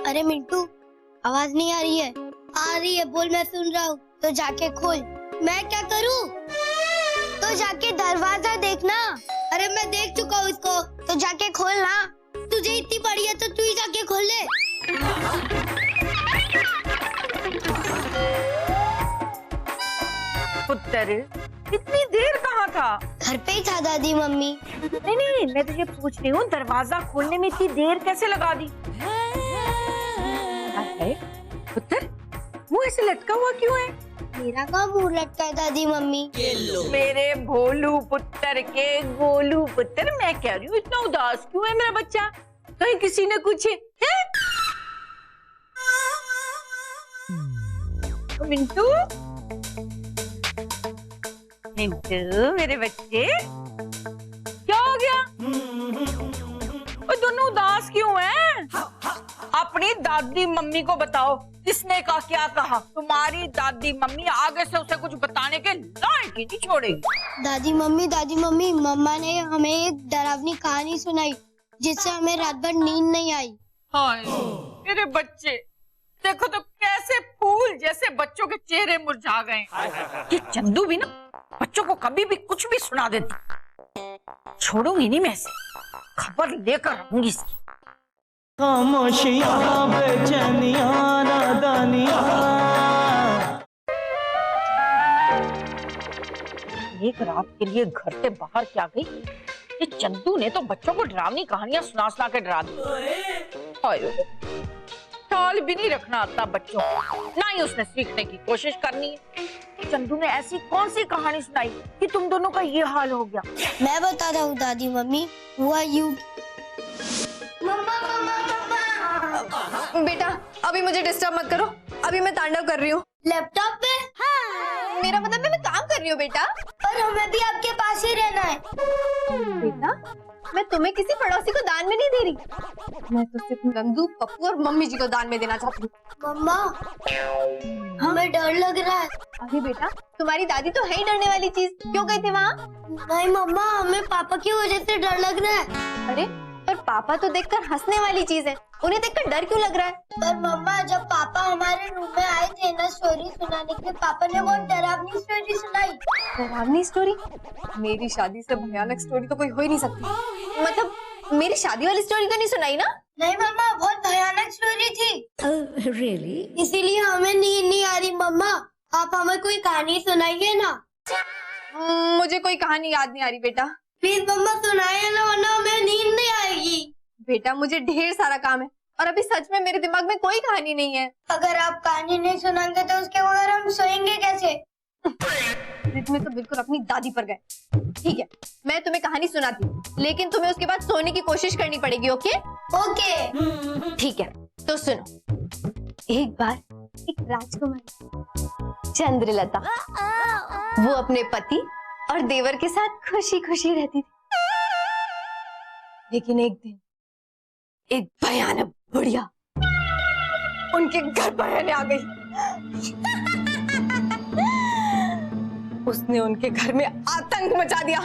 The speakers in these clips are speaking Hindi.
अरे मिंटू, आवाज नहीं आ रही है? आ रही है, बोल, मैं सुन रहा हूँ। तो जाके खोल। मैं क्या करूँ? तो जाके दरवाजा देखना। अरे मैं देख चुका हूँ इसको, तो जाके खोल ना। तुझे इतनी पड़ी है तो तू ही जाके खोल ले। पुत्र, इतनी देर कहाँ था? घर पे ही था दादी मम्मी। नहीं नहीं, मैं तुझे पूछ रही हूँ, दरवाजा खोलने में इतनी देर कैसे लगा दी? पुत्र, मुंह ऐसे लटका हुआ क्यों है? मेरा कहाँ मुंह लटका है दादी मम्मी? मेरे भोलू पुत्र के गोलू पुत्र, मैं कह रही हूँ इतना उदास क्यों है मेरा बच्चा? कहीं किसी ने कुछ है? मिंटू, मिंटू मेरे बच्चे, क्या हो गया? वो दोनों उदास क्यों हैं? अपनी दादी मम्मी को बताओ, किसने कहा क्या कहा? तुम्हारी दादी मम्मी आगे से उसे कुछ बताने के लायक ही नहीं छोड़ेगी। दादी मम्मी, मम्मा ने हमें एक डरावनी कहानी सुनाई जिससे हमें रात भर नींद नहीं आई। हाय मेरे बच्चे, देखो तो कैसे फूल जैसे बच्चों के चेहरे मुरझा गए। ये चंदू भी ना बच्चों को कभी भी कुछ भी सुना देती। छोड़ूंगी नहीं मैं इसे, खबर लेकर रहूंगी इसकी। खामोशियां बेचैनियां नादानियां। एक रात के लिए घर से बाहर क्या गई? ये चंदू ने तो बच्चों को डरावनी कहानियां सुना सुना के डरा दी। ख्याल भी नहीं रखना आता बच्चों को, ना ही उसने सीखने की कोशिश करनी है। चंदू ने ऐसी कौन सी कहानी सुनाई कि तुम दोनों का ये हाल हो गया? मैं बता रहा हूँ दादी मम्मी, हुआ यूं। बेटा अभी मुझे डिस्टर्ब मत करो, अभी मैं तांडव कर रही हूँ लैपटॉप पे। हाँ। मेरा मतलब मैं काम कर रही हूँ बेटा। और हमें भी आपके पास ही रहना है। बेटा मैं तुम्हें किसी पड़ोसी को दान में नहीं दे रही, मैं तो सिर्फ नंदू, पप्पू और मम्मी जी को दान में देना चाहती हूँ। मम्मा, हमें डर लग रहा है। अरे बेटा तुम्हारी दादी तो है ही डरने वाली चीज, क्यों गई थी वहाँ? नहीं मम्मा, हमें पापा की वजह से डर लग रहा है। अरे पर पापा तो देखकर हंसने वाली चीज है, उन्हें देखकर डर क्यों लग रहा है? पर मम्मा, जब पापा हमारे रूम में आए थे ना स्टोरी सुनाने के लिए, पापा ने बहुत डरावनी स्टोरी सुनाई। डरावनी स्टोरी? मेरी शादी से भयानक स्टोरी तो कोई हो ही नहीं सकती। मतलब मेरी शादी वाली स्टोरी तो नहीं सुनाई ना? नहीं मम्मा, बहुत भयानक स्टोरी थी। रियली? इसीलिए हमें नींद नहीं आ रही। मम्मा, आप हमें कोई कहानी सुनाइए ना। मुझे कोई कहानी याद नहीं आ रही बेटा। प्लीज मम्मा सुनाइए ना, वरना हमें नींद नहीं आएगी। बेटा मुझे ढेर सारा काम है और अभी सच में मेरे दिमाग में कोई कहानी नहीं है। अगर आप कहानी नहीं सुनाएंगे तो उसके बगैर हम सोएंगे कैसे? में तो बिल्कुल अपनी दादी पर गए। ठीक है मैं तुम्हें कहानी सुनाती हूँ, लेकिन तुम्हें उसके बाद सोने की कोशिश करनी पड़ेगी। ओके? ओके ठीक है तो सुनो। एक बार एक राजकुमारी चंद्रलता, वो अपने पति और देवर के साथ खुशी खुशी रहती थी। लेकिन एक दिन एक भयानक बुढ़िया उनके घर पर रहने आ गई। उसने उनके घर में आतंक मचा दिया।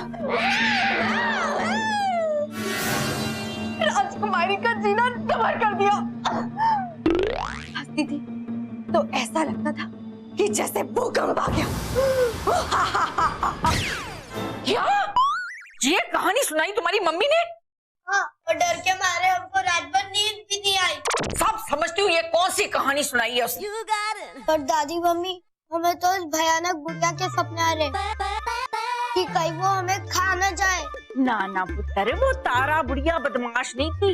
राजकुमारी का जीना तबाह कर दिया। हंसती थी तो ऐसा लगता था कि जैसे भूकंप आ गया। क्या ये कहानी सुनाई तुम्हारी मम्मी ने? हाँ, और डर के मारे हमको रात भर नींद भी नहीं आई। सब समझती हूँ ये कौन सी कहानी सुनाई है उसने। पर दादी मम्मी, हमें तो उस भयानक बुढ़िया के सपने आ रहे कि कहीं वो हमें खा न जाए। ना ना पुत्र, वो तारा बुढ़िया बदमाश नहीं थी,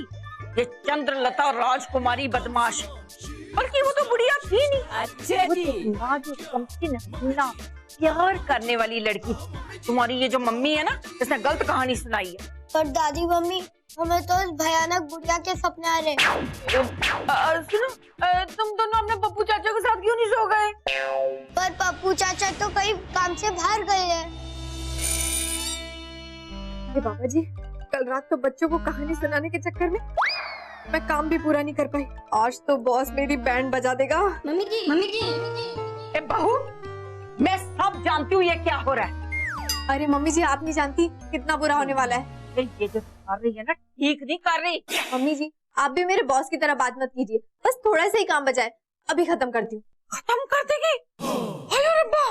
ये चंद्रलता राजकुमारी बदमाश है। बल्कि वो तो बुढ़िया थी नहीं, वो तो कमसिन हसीना प्यार करने वाली लड़की। तुम्हारी ये जो मम्मी है ना, इसने गलत कहानी सुनाई है। पर दादी मम्मी, हमें तो उस भयानक बुढ़िया के सपने आ रहे। सुनो, तुम दोनों अपने पप्पू चाचा के साथ क्यों नहीं सो गए? पर पप्पू चाचा तो कहीं काम से बाहर गए हैं। बाबा जी, कल रात तो बच्चों को कहानी सुनाने के चक्कर में मैं काम भी पूरा नहीं कर पाई। आज तो बॉस मेरी बैंड बजा देगा। मम्मी जी। बहू, मैं सब जानती हूँ ये क्या हो रहा है। अरे मम्मी जी, आप नहीं जानती कितना बुरा होने वाला है। ये जो कर रही है ना, ठीक नहीं कर रही। मम्मी जी आप भी मेरे बॉस की तरह बात मत कीजिए, बस थोड़ा सा ही काम बचा है, अभी खत्म करती हूँ। खत्म कर देगी? अरे रब्बा,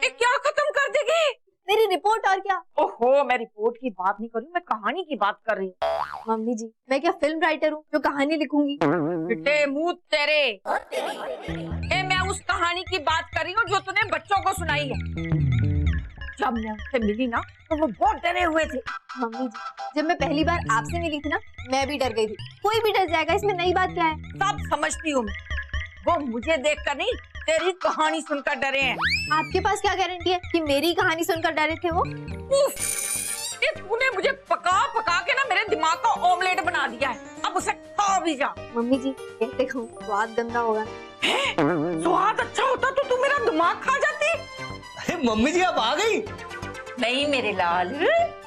ये क्या खत्म कर देगी? मेरी रिपोर्ट और क्या। ओहो, मैं रिपोर्ट की बात नहीं कर रही हूँ, मैं कहानी की बात कर रही हूँ। मम्मी जी, मैं क्या फिल्म राइटर हूँ जो कहानी लिखूंगी? बेटे मुंह तेरे, मैं उस कहानी की बात कर रही हूँ जो तूने बच्चों को सुनाई है। जब मैं उनसे मिली ना तो वो बहुत डरे हुए थे। मम्मी जी, जब मैं पहली बार आपसे मिली थी ना, मैं भी डर गई थी। कोई भी डर जाएगा, इसमें नई बात क्या है? सब समझती हूँ मैं, वो मुझे देखकर नहीं तेरी कहानी सुनकर डरे हैं। आपके पास क्या गारंटी है कि मेरी कहानी सुनकर डरे थे वो? उफ, ये तूने मुझे पका पका के ना मेरे दिमाग का ऑमलेट बना दिया है, अब उसे खा भी जा। मम्मी जी, कैसे खाऊं? स्वाद गंदा होगा। स्वाद अच्छा होता तो तू मेरा दिमाग खा जाती। अरे मम्मी जी आप आ गई? नहीं मेरे लाल,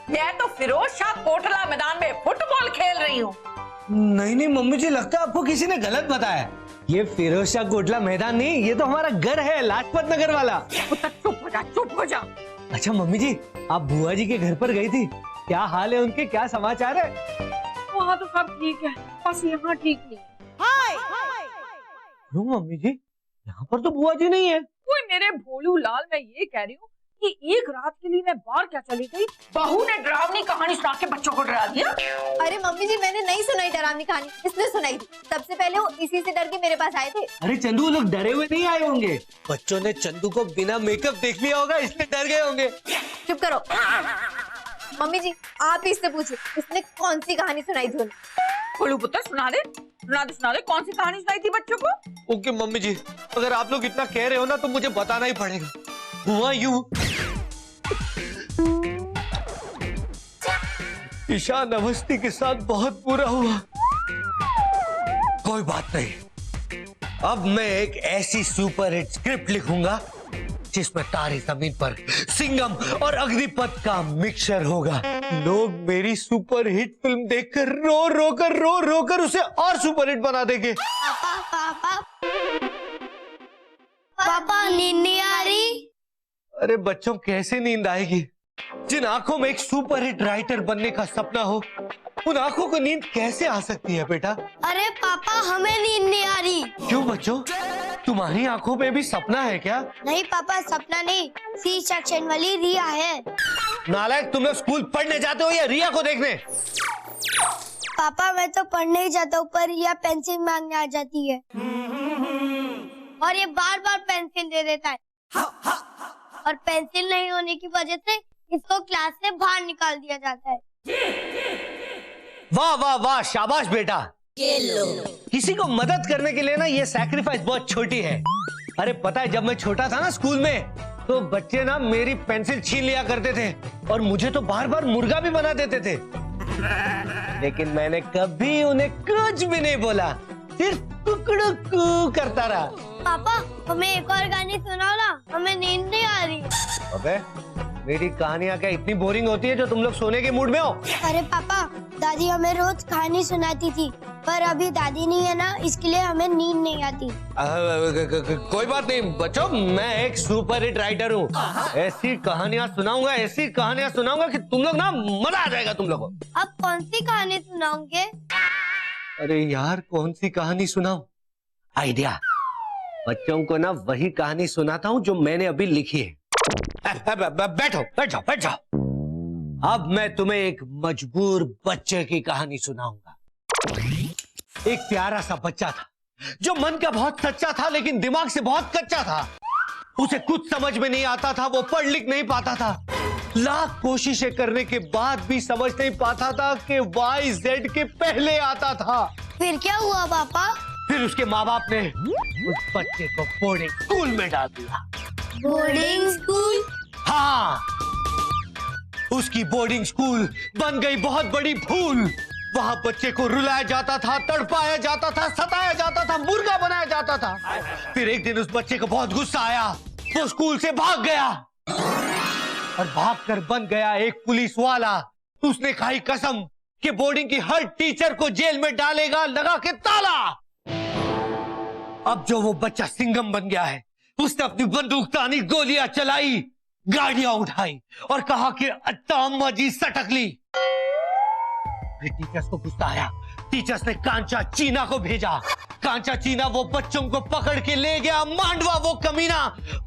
मैं तो फिरोज शाह कोटला मैदान में फुटबॉल खेल रही हूँ। नहीं नहीं मम्मी जी, लगता है आपको किसी ने गलत बताया। ये फिरोज शाह कोटला मैदान नहीं, ये तो हमारा घर है, लाजपत नगर वाला। चुप हो जा, चुप हो जा। अच्छा मम्मी जी, आप बुआ जी के घर पर गई थी, क्या हाल है उनके, क्या समाचार है? वहाँ तो सब ठीक है, बस यहाँ ठीक नहीं है। क्यों मम्मी जी, यहाँ पर तो बुआ जी नहीं है। कोई मेरे भोलू लाल, मैं ये कह रही हूँ कि एक रात के लिए मैं बाहर क्या चली गई, बहू ने डरावनी कहानी सुना के बच्चों को डरा दिया। अरे मम्मी जी, मैंने नहीं सुनाई डरावनी कहानी, इसने सुनाई थी। सबसे पहले वो इसी से डर के मेरे पास आए थे। अरे चंदू, वो लोग डरे हुए नहीं आए होंगे, बच्चों ने चंदू को बिना मेकअप देख लिया होगा, इसलिए डर गए होंगे। चुप करो। मम्मी जी, आप ही इससे पूछिए, इसने कौन सी कहानी सुनाई थी उन्हें? भोलू पुत्र सुना दे, सुना दे, कौन सी कहानी सुनाई थी बच्चों को? ओके मम्मी जी, अगर आप लोग इतना कह रहे हो ना तो मुझे बताना ही पड़ेगा। हुआ यूं, ईशान अवस्थी के साथ बहुत बुरा हुआ। कोई बात नहीं, अब मैं एक ऐसी सुपर हिट स्क्रिप्ट लिखूंगा जिसमें तारे जमीन पर सिंघम और अग्निपथ का मिक्सचर होगा। लोग मेरी सुपर हिट फिल्म देखकर रो कर उसे और सुपर हिट बना देंगे। पापा नींद नहीं आ रही? अरे बच्चों, कैसे नींद आएगी? जिन आंखों में एक सुपर हिट राइटर बनने का सपना हो, उन आंखों को नींद कैसे आ सकती है बेटा? अरे पापा, हमें नींद नहीं आ रही। क्यों बच्चों, तुम्हारी आंखों में भी सपना है क्या? नहीं पापा, सपना नहीं, सी सेक्शन वाली रिया है। नालायक, तुम लोग स्कूल पढ़ने जाते हो या रिया को देखने? पापा मैं तो पढ़ने ही जाता हूँ, पर रिया पेंसिल मांगने आ जाती है और ये बार बार पेंसिल दे देता है, और पेंसिल नहीं होने की वजह से इसको क्लास से बाहर निकाल दिया जाता है। वाह वाह वाह, शाबाश बेटा। किसी को मदद करने के लिए ना ये सैक्रिफाइस बहुत छोटी है। अरे पता है, जब मैं छोटा था ना स्कूल में, तो बच्चे ना मेरी पेंसिल छीन लिया करते थे और मुझे तो बार बार मुर्गा भी बना देते थे, लेकिन मैंने कभी उन्हें कुछ भी नहीं बोला, सिर्फ कुकड़ू करता रहा। पापा हमें एक और गानी सुनाओ ना, हमें नींद नहीं आ रही। अबे, मेरी कहानियां क्या इतनी बोरिंग होती है जो तुम लोग सोने के मूड में हो? अरे पापा, दादी हमें रोज कहानी सुनाती थी, पर अभी दादी नहीं है ना, इसके लिए हमें नींद नहीं आती। कोई बात नहीं बच्चों, मैं एक सुपर हिट राइटर हूँ। ऐसी कहानियां सुनाऊंगा कि तुम लोग ना मजा आ जाएगा तुम लोगों को। अब कौन सी कहानी सुनाओगे? अरे यार, कौन सी कहानी सुनाऊं? आइडिया, बच्चों को ना वही कहानी सुनाता हूँ जो मैंने अभी लिखी है। बैठ जाओ। अब मैं तुम्हें एक मजबूर बच्चे की कहानी सुनाऊंगा। एक प्यारा सा बच्चा था जो मन का बहुत सच्चा था, लेकिन दिमाग से बहुत कच्चा था। उसे कुछ समझ में नहीं आता था, वो पढ़ लिख नहीं पाता था, लाख कोशिशें करने के बाद भी समझ नहीं पाता था कि YZ के पहले आता था। फिर क्या हुआ पापा? फिर उसके माँ बाप ने उस बच्चे को बोर्डिंग स्कूल में डाल दिया। Boarding school? हाँ, उसकी बोर्डिंग स्कूल बन गई बहुत बड़ी भूल। वहां बच्चे को रुलाया जाता था, तड़पाया जाता था, सताया जाता था, मुर्गा बनाया जाता था। फिर एक दिन उस बच्चे को बहुत गुस्सा आया, वो स्कूल से भाग गया और भागकर बन गया एक पुलिस वाला। उसने खाई कसम कि बोर्डिंग की हर टीचर को जेल में डालेगा, लगा के ताला। अब जो वो बच्चा सिंघम बन गया है, उसने अपनी बंदूक तानी, गोलियां चलाई, गाड़ियां उठाई और कहा कि अत्ता अम्मा जी सटक ली। फिर टीचर्स को गुस्सा आया, टीचर्स ने कांचा चीना को भेजा। कांचा चीना वो बच्चों को पकड़ के ले गया मांडवा, वो कमीना।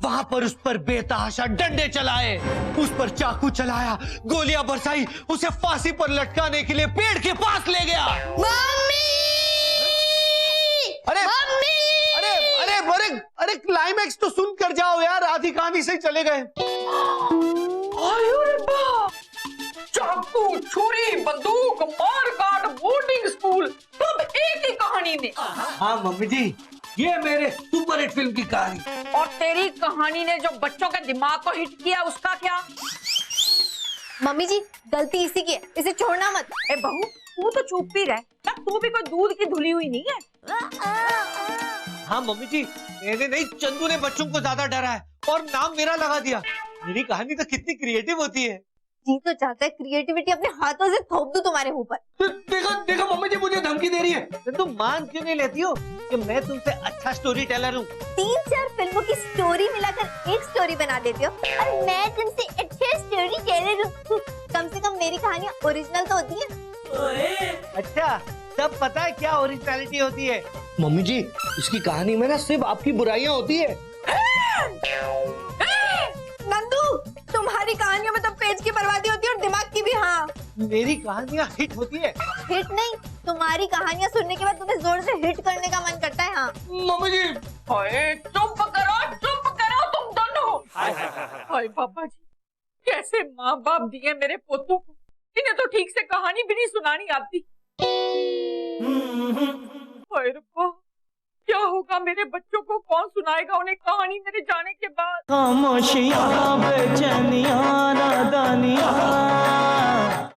वहां पर उस पर बेतहाशा डंडे चलाए, उस पर चाकू चलाया, गोलियां बरसाई, उसे फांसी पर लटकाने के लिए पेड़ के पास ले गया। मम्मी! अरे मम्मी! अरे अरे अरे अरे क्लाइमैक्स तो सुनकर जाओ यार, आधी कहानी से ही चले गए। आयो रे बाप! चाकू, छुरी, बंदूक, मारकाट, बोर्डिंग स्कूल, सब एक ही कहानी में। हाँ मम्मी जी, ये मेरे सुपर हिट फिल्म की कहानी। और तेरी कहानी ने जो बच्चों के दिमाग को हिट किया, उसका क्या? मम्मी जी गलती इसी की है, इसे छोड़ना मत। ए बहू, तू तो चुप ही रह ना, तू भी कोई दूध की धुली हुई नहीं है। हाँ मम्मी जी, मैंने नहीं, चंदू ने बच्चों को ज्यादा डरा है और नाम मेरा लगा दिया। मेरी कहानी तो कितनी क्रिएटिव होती है। जी तो चाहता है क्रिएटिविटी अपने हाथों से थोप दूं तुम्हारे मुंह पर। देखो देखो मम्मी जी मुझे धमकी दे रही है। तुम मान क्यों नहीं लेती हो कि मैं तुमसे अच्छा स्टोरी टेलर हूँ? 3-4 फिल्मों की स्टोरी मिलाकर एक स्टोरी बना देते हो और मैं तुमसे अच्छे स्टोरी टेलर हूँ। कम से कम मेरी कहानियाँ ओरिजिनल तो होती है। अच्छा, तब पता है क्या ओरिजिनलिटी होती है? मम्मी जी, इसकी कहानी में ना सिर्फ आपकी बुराइयां होती है। नंदू, तुम्हारी कहानियों में तो पेज की बर्बादी होती है और दिमाग की भी। हाँ, मेरी कहानियां हिट होती है। हिट नहीं, तुम्हारी कहानियाँ सुनने के बाद तुम्हें जोर से हिट करने का मन करता है। हाँ मम्मी जी, चुप करो तुम दोनों। हाय पापा जी, कैसे माँ बाप दिए मेरे पोतों को, इन्हें तो ठीक से कहानी भी नहीं सुनानी आती। हाय रब्बा, क्या होगा मेरे बच्चों को, कौन सुनाएगा उन्हें कहानी मेरे जाने के बाद? खामोशियां बेचैनियां नादानियां